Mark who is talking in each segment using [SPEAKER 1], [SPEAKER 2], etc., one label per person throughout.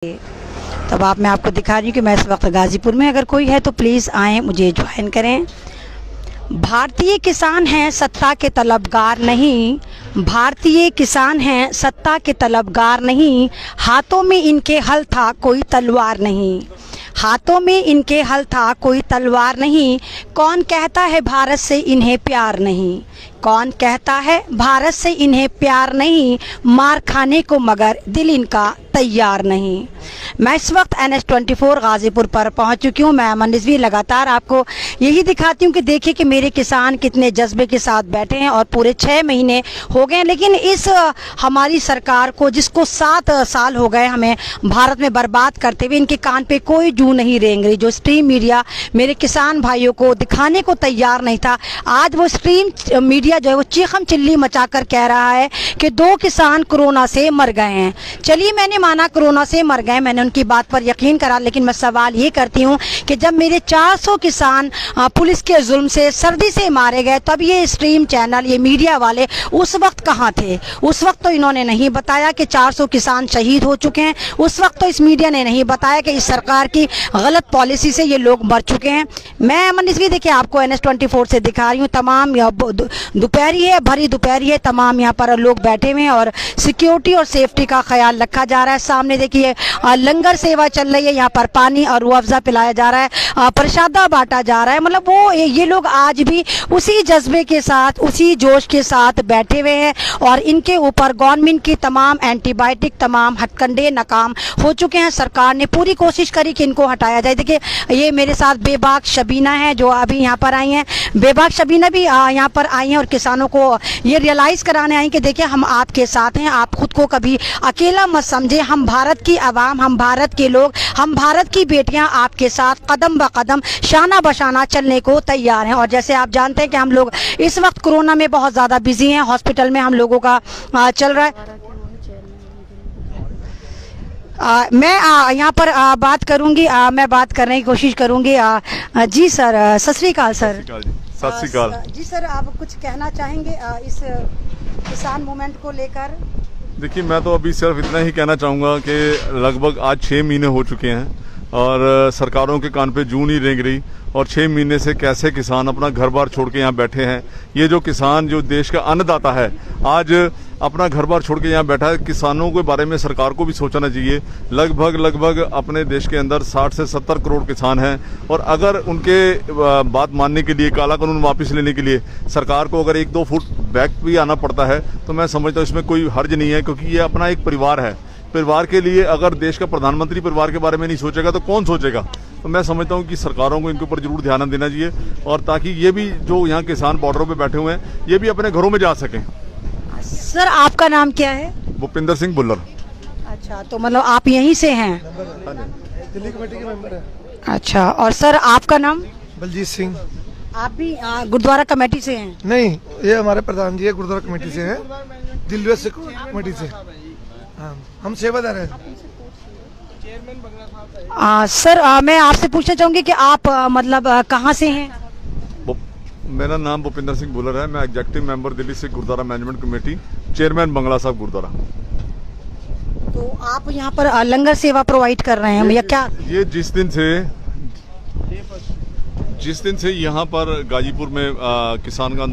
[SPEAKER 1] तब मैं आपको दिखा रही हूँ कि मैं इस वक्त गाज़ीपुर में, अगर कोई है तो प्लीज़ आएँ, मुझे ज्वाइन करें। भारतीय किसान हैं सत्ता के तलबगार नहीं, भारतीय किसान हैं सत्ता के तलबगार नहीं, हाथों में इनके हल था कोई तलवार नहीं, हाथों में इनके हल था कोई तलवार नहीं। कौन कहता है भारत से इन्हें प्यार नहीं, कौन कहता है भारत से इन्हें प्यार नहीं, मार खाने को मगर दिल इनका तैयार नहीं। मैं इस वक्त NH24 गाज़ीपुर पर पहुंच चुकी हूं। मैं अमन रिजवी लगातार आपको यही दिखाती हूं कि देखिए कि मेरे किसान कितने जज्बे के साथ बैठे हैं और पूरे 6 महीने हो गए, लेकिन इस हमारी सरकार को, जिसको 7 साल हो गए हमें भारत में बर्बाद करते हुए, इनके कान पे कोई जू नहीं रेंग रही। जो स्ट्रीम मीडिया मेरे किसान भाइयों को दिखाने को तैयार नहीं था, आज वो स्ट्रीम मीडिया जो है वो चीखम चिल्ली मचा कर कह रहा है कि 2 किसान कोरोना से मर गए हैं। चलिए, मैंने माना कोरोना से मर गए, मैंने उनकी बात पर यकीन करा, लेकिन मैं सवाल ये करती हूँ कि जब मेरे 400 किसान पुलिस के जुल्म से, सर्दी से मारे गए, तब ये स्ट्रीम चैनल, ये मीडिया वाले उस वक्त कहाँ थे? उस वक्त तो इन्होंने नहीं बताया कि 400 किसान शहीद हो चुके हैं। उस वक्त तो इस मीडिया ने नहीं बताया कि इस सरकार की गलत पॉलिसी से ये लोग मर चुके हैं। मैं अमन रिजवी देखिए आपको NH24 से दिखा रही हूँ। तमाम दोपहरी है, भरी दोपहरी है, तमाम यहाँ पर लोग बैठे हुए हैं और सिक्योरिटी और सेफ्टी का ख्याल रखा जा रहा है। सामने देखिए लंगर सेवा चल रही है, यहाँ पर पानी और रूह अफ़ज़ा पिलाया जा रहा है, प्रसादा बांटा जा रहा है। मतलब वो ये लोग आज भी उसी जज्बे के साथ, उसी जोश के साथ बैठे हुए हैं और इनके ऊपर गवर्नमेंट की तमाम एंटीबायोटिक, तमाम हथकंडे नाकाम हो चुके हैं। सरकार ने पूरी कोशिश करी कि इनको हटाया जाए। देखिए ये मेरे साथ बेबाक शबीना है जो अभी यहाँ पर आई हैं। बेबाक शबीना भी यहाँ पर आई हैं और किसानों को ये रियलाइज़ कराने आई कि देखिए हम आपके साथ हैं, आप खुद को कभी अकेला मत समझे। हम भारत की आवाम, हम भारत के लोग, हम भारत की बेटियां आपके साथ कदम ब कदम, शाना बशाना चलने को तैयार हैं। और जैसे आप जानते हैं कि हम लोग इस वक्त कोरोना में बहुत ज़्यादा बिजी हैं, हॉस्पिटल में हम लोगों का चल रहा है। मैं यहाँ पर बात करूँगी, मैं बात करने की कोशिश करूँगी। जी सर, सत श्री अकाल सर।
[SPEAKER 2] सत श्री अकाल
[SPEAKER 1] जी सर, आप कुछ कहना चाहेंगे इस किसान मूवमेंट को लेकर?
[SPEAKER 2] देखिए, मैं तो अभी सिर्फ इतना ही कहना चाहूँगा कि लगभग आज 6 महीने हो चुके हैं और सरकारों के कान पे जू नहीं रेंग रही और 6 महीने से कैसे किसान अपना घर बार छोड़ के यहाँ बैठे हैं। ये जो किसान, जो देश का अन्नदाता है, आज अपना घर बार छोड़ के यहाँ बैठा है। किसानों के बारे में सरकार को भी सोचना चाहिए। लगभग अपने देश के अंदर 60 से 70 करोड़ किसान हैं और अगर उनके बात मानने के लिए, काला कानून वापस लेने के लिए सरकार को अगर 1-2 फुट बैक भी आना पड़ता है तो मैं समझता हूँ इसमें कोई हर्ज नहीं है, क्योंकि ये अपना एक परिवार है। परिवार के लिए अगर देश का प्रधानमंत्री परिवार के बारे में नहीं सोचेगा तो कौन सोचेगा? तो मैं समझता हूँ कि सरकारों को इनके ऊपर जरूर ध्यान देना चाहिए और ताकि ये भी जो यहाँ किसान बॉर्डरों पे बैठे हुए हैं ये भी अपने घरों में जा सकें।
[SPEAKER 1] सर आपका नाम क्या है?
[SPEAKER 2] भूपिंदर सिंह बुल्लर।
[SPEAKER 1] अच्छा, तो मतलब आप यहीं से हैं?
[SPEAKER 3] दिल्ली कमेटी के मेंबर है।
[SPEAKER 1] अच्छा, और सर आपका नाम?
[SPEAKER 3] बलजीत सिंह।
[SPEAKER 1] आप भी गुरुद्वारा कमेटी से हैं?
[SPEAKER 3] नहीं, ये हमारे प्रधान जी है, गुरुद्वारा कमेटी से हैं, दिल्ली से कमेटी से। हाँ, हम सेवादार हैं।
[SPEAKER 1] सर मैं आपसे पूछना चाहूँगी कि आप मतलब कहाँ से हैं?
[SPEAKER 2] मेरा नाम भूपिंदर सिंह बुल्लर है। मैं executive member Delhi Sikh Gurdwara management committee, chairman Bangla Sahib Gurdwara.
[SPEAKER 1] तो आप यहाँ पर लंगर सेवा प्रोवाइड कर रहे हैं भैया क्या?
[SPEAKER 2] ये जिस दिन से यहाँ पर गाजीपुर में किसानों का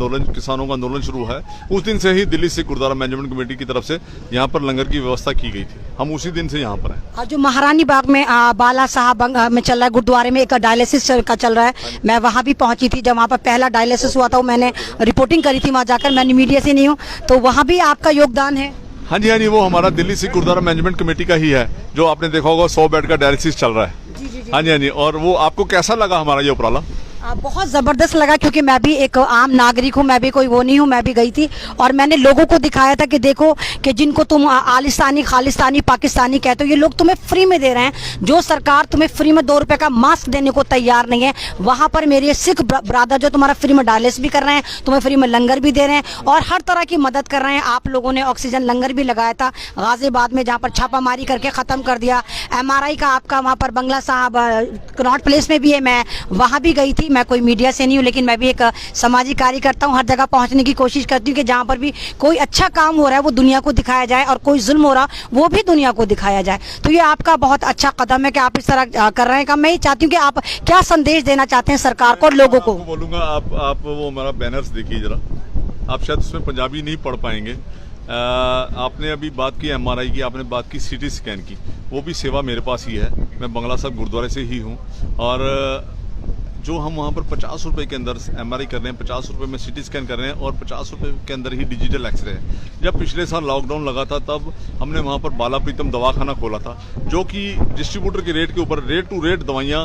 [SPEAKER 2] आंदोलन शुरू है, उस दिन से ही दिल्ली सिख गुरुद्वारा मैनेजमेंट कमेटी की तरफ से यहाँ पर लंगर की व्यवस्था की गई थी। हम उसी दिन से यहाँ पर हैं।
[SPEAKER 1] और जो महारानी बाग में बाला साहब में चल रहा है, गुरुद्वारे में एक डायलिसिस का चल रहा है, मैं वहाँ भी पहुँची थी। जब वहाँ पर पहला डायलिसिस हुआ था मैंने रिपोर्टिंग करी थी वहाँ जाकर, मैंने मीडिया से नहीं हूँ, तो वहाँ भी आपका योगदान है?
[SPEAKER 2] हाँ जी, वो हमारा दिल्ली सिख गुरुद्वारा मैनेजमेंट कमेटी का ही है, जो आपने देखा होगा 100 बेड का डायलिसिस चल रहा है। हाँ जी। और वो आपको कैसा लगा हमारा ये उपराला?
[SPEAKER 1] बहुत ज़बरदस्त लगा, क्योंकि मैं भी एक आम नागरिक हूँ, मैं भी कोई वो नहीं हूँ, मैं भी गई थी और मैंने लोगों को दिखाया था कि देखो कि जिनको तुम आलिस्तानी, खालिस्तानी, पाकिस्तानी कहते हो, ये लोग तुम्हें फ्री में दे रहे हैं। जो सरकार तुम्हें फ्री में 2 रुपये का मास्क देने को तैयार नहीं है, वहाँ पर मेरे सिख ब्रादर जो तुम्हारा फ्री में डायलिसिस भी कर रहे हैं, तुम्हें फ्री में लंगर भी दे रहे हैं और हर तरह की मदद कर रहे हैं। आप लोगों ने ऑक्सीजन लंगर भी लगाया था गाजियाबाद में, जहाँ पर छापामारी करके ख़त्म कर दिया। MRI का आपका वहाँ पर बंगला साहब कनॉट प्लेस में भी है, मैं वहाँ भी गई थी। मैं कोई मीडिया से नहीं हूँ, लेकिन मैं भी एक सामाजिक कार्य करता हूँ। हर जगह पहुँचने की कोशिश करती हूँ कि जहाँ पर भी कोई अच्छा काम हो रहा है वो दुनिया को दिखाया जाए, और कोई जुल्म हो रहा वो भी दुनिया को दिखाया जाए। तो ये आपका बहुत अच्छा कदम है कि आप इस तरह कर रहे हैं। मैं ये चाहती हूँ कि आप क्या संदेश देना चाहते हैं सरकार को और लोगों को?
[SPEAKER 2] बोलूँगा, आप वो हमारा बैनर्स देखिए जरा, आप शायद उसमें पंजाबी नहीं पढ़ पाएंगे। आपने अभी बात की MRI की, आपने बात की CT स्कैन की, वो भी सेवा मेरे पास ही है। मैं बंगला साहब गुरुद्वारे से ही हूँ, और जो हम वहाँ पर 50 रुपए के अंदर MRI कर रहे हैं, 50 रुपए में CT स्कैन कर रहे हैं, और 50 रुपए के अंदर ही डिजिटल एक्सरे है। जब पिछले साल लॉकडाउन लगा था तब हमने वहाँ पर बाला प्रीतम दवाखाना खोला था, जो कि डिस्ट्रीब्यूटर के रेट के ऊपर रेट टू रेट दवाइयाँ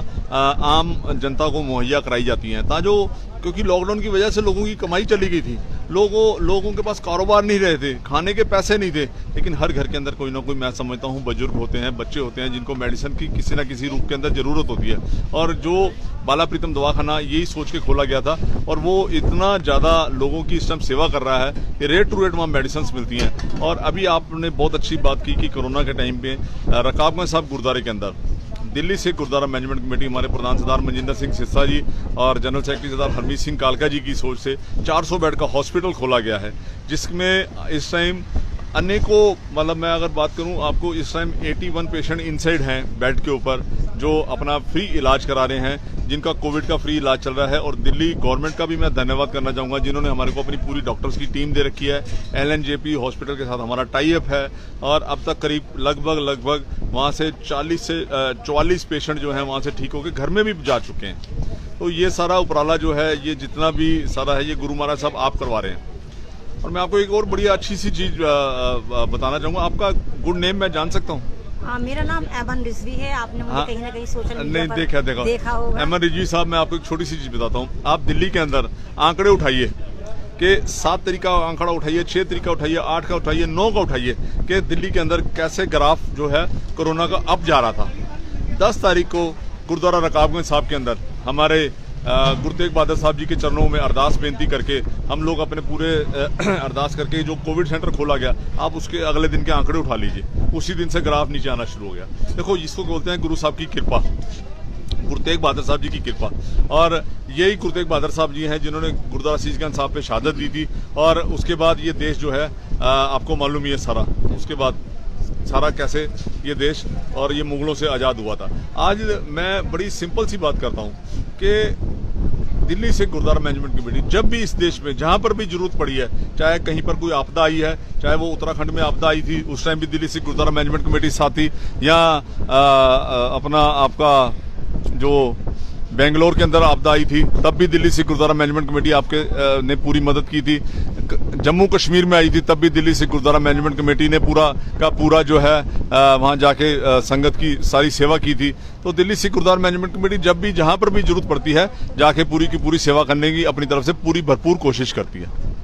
[SPEAKER 2] आम जनता को मुहैया कराई जाती हैं। ताजो क्योंकि लॉकडाउन की वजह से लोगों की कमाई चली गई थी, लोगों के पास कारोबार नहीं रहे थे, खाने के पैसे नहीं थे, लेकिन हर घर के अंदर कोई ना कोई, मैं समझता हूँ, बुजुर्ग होते हैं, बच्चे होते हैं, जिनको मेडिसिन की किसी ना किसी रूप के अंदर जरूरत होती है। और जो बाला प्रीतम दवाखाना यही सोच के खोला गया था, और वो इतना ज़्यादा लोगों की इस टाइम सेवा कर रहा है कि रेट टू रेट वहाँ मेडिसिन मिलती हैं। और अभी आपने बहुत अच्छी बात की कि कोरोना के टाइम पे रकाबगंज साहब गुरुद्वारे के अंदर दिल्ली से गुरुद्वारा मैनेजमेंट कमेटी, हमारे प्रधान सरदार मनजिंदर सिंह सिरसा जी और जनरल सेक्रेटरी सरदार हरमीत सिंह कालका जी की सोच से 400 बेड का हॉस्पिटल खोला गया है, जिसमें इस टाइम अनेकों, मतलब मैं अगर बात करूं आपको, इस टाइम 81 पेशेंट इनसाइड हैं बेड के ऊपर, जो अपना फ्री इलाज करा रहे हैं, जिनका कोविड का फ्री इलाज चल रहा है। और दिल्ली गवर्नमेंट का भी मैं धन्यवाद करना चाहूँगा, जिन्होंने हमारे को अपनी पूरी डॉक्टर्स की टीम दे रखी है। LNJP हॉस्पिटल के साथ हमारा टाई अप है, और अब तक करीब लगभग वहाँ से 40 से 44 पेशेंट जो हैं वहाँ से ठीक होकर घर में भी जा चुके हैं। तो ये सारा उपराला जो है, ये जितना भी सारा है, ये गुरु महाराज साहब आप करवा रहे हैं। और मैं आपको एक और बड़ी अच्छी सी चीज बताना चाहूँगा। आपका गुड नेम मैं जान सकता हूँ?
[SPEAKER 1] मेरा नाम एमन रिजवी है। आपने मुझे कहीं ना कहीं सोशल मीडिया पर देखा होगा।
[SPEAKER 2] एमन रिजवी साहब, मैं आपको एक छोटी सी चीज बताता हूँ। आप दिल्ली के अंदर आंकड़े उठाइए कि 7 तारीख का आंकड़ा उठाइए, 6 तारीख का उठाइए, 8 का उठाइए, 9 का उठाइए कि दिल्ली के अंदर कैसे ग्राफ जो है कोरोना का अप जा रहा था। 10 तारीख को गुरुद्वारा रकाबगंज साहब के अंदर हमारे गुरु तेग बहादुर साहब जी के चरणों में अरदास बेनती करके हम लोग अपने पूरे अरदास करके जो कोविड सेंटर खोला गया, आप उसके अगले दिन के आंकड़े उठा लीजिए, उसी दिन से ग्राफ नीचे आना शुरू हो गया। देखो, इसको बोलते हैं गुरु साहब की कृपा, गुरु तेग बहादुर साहब जी की कृपा। और यही गुरु तेग बहादुर साहब जी हैं जिन्होंने गुरुद्वारा शीशगंज साहब पे शहादत दी थी, और उसके बाद ये देश जो है आपको मालूम ही है सारा, उसके बाद सारा कैसे ये देश और ये मुगलों से आज़ाद हुआ था। आज मैं बड़ी सिंपल सी बात करता हूँ कि दिल्ली से गुरुद्वारा मैनेजमेंट कमेटी जब भी इस देश में जहां पर भी जरूरत पड़ी है, चाहे कहीं पर कोई आपदा आई है, चाहे वो उत्तराखंड में आपदा आई थी, उस टाइम भी दिल्ली से गुरुद्वारा मैनेजमेंट कमेटी साथ थी, या अपना आपका जो बेंगलोर के अंदर आपदा आई थी तब भी दिल्ली से गुरुद्वारा मैनेजमेंट कमेटी आपके ने पूरी मदद की थी। जम्मू कश्मीर में आई थी तब भी दिल्ली से गुरुद्वारा मैनेजमेंट कमेटी ने पूरा जो है वहां जाके संगत की सारी सेवा की थी। तो दिल्ली से गुरुद्वारा मैनेजमेंट कमेटी जब भी जहां पर भी जरूरत पड़ती है जाके पूरी की पूरी सेवा करने की अपनी तरफ से पूरी भरपूर कोशिश करती है।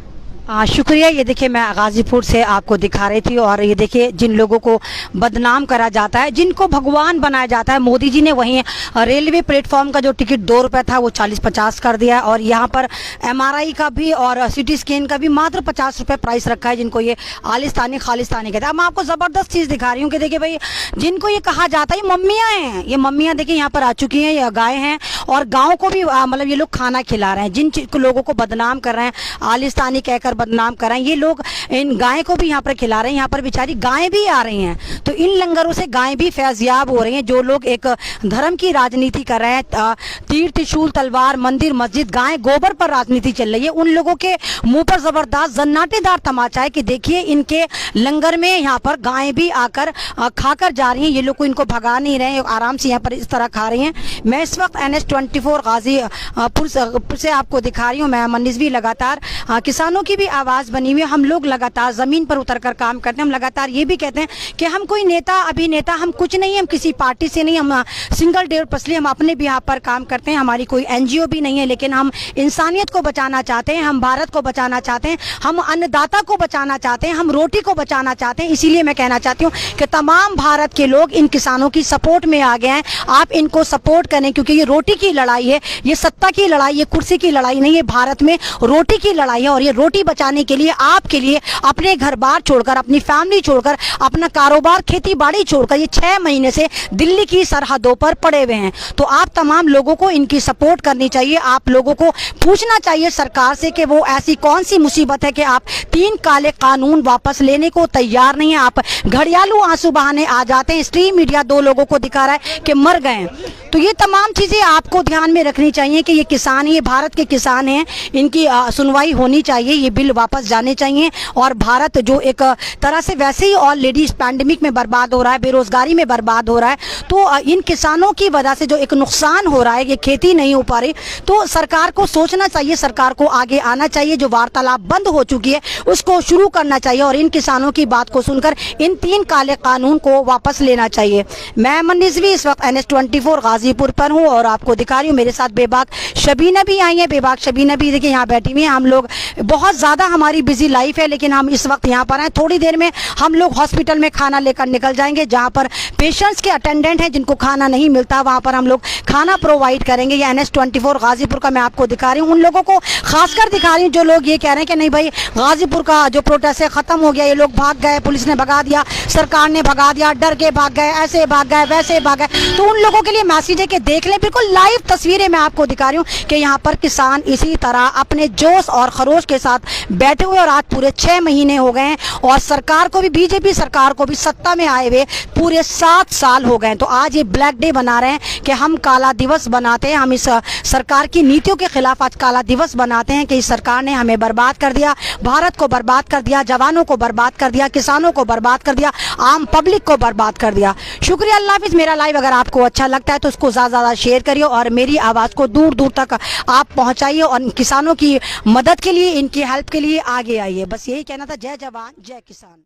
[SPEAKER 1] शुक्रिया। ये देखिए, मैं गाजीपुर से आपको दिखा रही थी, और ये देखिए जिन लोगों को बदनाम करा जाता है, जिनको भगवान बनाया जाता है, मोदी जी ने वहीं रेलवे प्लेटफॉर्म का जो टिकट 2 रुपये था वो 40-50 कर दिया, और यहाँ पर MRI का भी और CT स्कैन का भी मात्र 50 रुपये प्राइस रखा है, जिनको ये आलिस्तानी खालिस्तानी कहते हैं। अब मैं आपको ज़बरदस्त चीज़ दिखा रही हूँ कि देखिए भाई, जिनको ये कहा जाता है, ये मम्मियाँ हैं, ये मम्मियाँ देखिए यहाँ पर आ चुकी हैं, ये गाय हैं, और गाँव को भी मतलब ये लोग खाना खिला रहे हैं। जिन लोगों को बदनाम कर रहे हैं, आलिस्तानी कहकर बदनाम कर रहे हैं, ये लोग इन गाय को भी यहाँ पर खिला रहे हैं। यहाँ पर बेचारी गायें भी आ रही हैं, तो इन लंगरों से गायें भी फैज़याब हो रही हैं। जो लोग एक धर्म की राजनीति कर रहे हैं, तीर त्रिशूल तलवार मंदिर मस्जिद गाय गोबर पर राजनीति चल रही है, उन लोगों के मुंह पर जबरदस्त जन्नाटेदार तमाचा है कि देखिए इनके लंगर में यहाँ पर गायें भी आकर खाकर जा रही हैं। ये लोग को इनको भगा नहीं रहे हैं, आराम से यहाँ पर इस तरह खा रही हैं। मैं इस वक्त NH24 गाजीपुर से आपको दिखा रही हूँ। मैं मनीष भी लगातार किसानों की भी आवाज़ बनी हुई है। हम लोग लगातार जमीन पर उतरकर काम करते हैं। हम लगातार ये भी कहते हैं कि हम कोई नेता अभिनेता हम कुछ नहीं है, हम किसी पार्टी से नहीं, हम सिंगल डेढ़ पसली, हम अपने बिहाफ पर काम करते हैं। हमारी कोई NGO भी नहीं है, लेकिन हम इंसानियत को बचाना चाहते हैं, हम भारत को बचाना चाहते हैं, हम अन्नदाता को बचाना चाहते हैं, हम रोटी को बचाना चाहते हैं। इसीलिए मैं कहना चाहती हूँ कि तमाम भारत के लोग इन किसानों की सपोर्ट में आ गए हैं। आप इनको सपोर्ट करें, क्योंकि ये रोटी की लड़ाई है, ये सत्ता की लड़ाई, ये कुर्सी की लड़ाई नहीं है, भारत में रोटी की लड़ाई है। और ये रोटी बचाने के लिए आपके लिए अपने घर बार छोड़कर, अपनी फैमिली छोड़कर, अपना कारोबार खेती बाड़ी छोड़कर ये 6 महीने से दिल्ली की सरहदों पर पड़े हुए हैं। तो आप तमाम लोगों को इनकी सपोर्ट करनी चाहिए। आप लोगों को पूछना चाहिए सरकार से कि वो ऐसी कौन सी मुसीबत है कि आप 3 काले कानून वापस लेने को तैयार नहीं है। आप घड़ियालू आंसू बहाने आ जाते हैं। स्ट्रीम मीडिया 2 लोगों को दिखा रहा है कि मर गए हैं। तो ये तमाम चीजें आपको ध्यान में रखनी चाहिए कि ये किसान, ये भारत के किसान हैं, इनकी सुनवाई होनी चाहिए, ये बिल वापस जाने चाहिए। और भारत जो एक तरह से वैसे ही और लेडीज पैंडेमिक में बर्बाद हो रहा है, बेरोजगारी में बर्बाद हो रहा है, तो इन किसानों की वजह से जो एक नुकसान हो रहा है, ये खेती नहीं हो पा रही, तो सरकार को सोचना चाहिए, सरकार को आगे आना चाहिए। जो वार्तालाप बंद हो चुकी है उसको शुरू करना चाहिए और इन किसानों की बात को सुनकर इन 3 काले कानून को वापस लेना चाहिए। मैं अमन रिजवी इस वक्त NS24 गाजीपुर पर हूँ और आपको दिखा रही हूँ, मेरे साथ बेबाक शबीना भी आई है। बेबाक शबीना भी देखिए यहाँ बैठी हुई है। हम लोग बहुत ज़्यादा, हमारी बिजी लाइफ है, लेकिन हम इस वक्त यहाँ पर आए। थोड़ी देर में हम लोग हॉस्पिटल में खाना लेकर निकल जाएंगे, जहाँ पर पेशेंट्स के अटेंडेंट हैं जिनको खाना नहीं मिलता, वहाँ पर हम लोग खाना प्रोवाइड करेंगे। ये NS24 गाजीपुर का मैं आपको दिखा रही हूँ। उन लोगों को खासकर दिखा रही हूँ जो लोग ये कह रहे हैं कि नहीं भाई गाजीपुर का जो प्रोटेस्ट है ख़त्म हो गया, ये लोग भाग गए, पुलिस ने भगा दिया, सरकार ने भगा दिया, डर के भाग गए, ऐसे भाग गए, वैसे भाग गए। तो उन लोगों के लिए मैसेज है कि देख लें, बिल्कुल लाइव तस्वीरें मैं आपको दिखा रही हूँ कि यहाँ पर किसान इसी तरह अपने जोश और खरोश के साथ बैठे हुए, और आज पूरे 6 महीने हो गए हैं और सरकार को भी, बीजेपी सरकार को भी सत्ता में आए हुए पूरे 7 साल हो गए हैं। तो आज ये ब्लैक डे बना रहे हैं कि हम काला दिवस बनाते हैं, हम इस सरकार की नीतियों के खिलाफ आज काला दिवस बनाते हैं कि इस सरकार ने हमें बर्बाद कर दिया, भारत को बर्बाद कर दिया, जवानों को बर्बाद कर दिया, किसानों को बर्बाद कर दिया, आम पब्लिक को बर्बाद कर दिया। शुक्रिया, अल्लाह हाफिज़। मेरा लाइव अगर आपको अच्छा लगता है तो उसको ज़्यादा शेयर करिए और मेरी आवाज़ को दूर दूर तक आप पहुंचाइए और किसानों की मदद के लिए, इनकी हेल्प के लिए आगे आइए। बस यही कहना था। जय जवान जय किसान।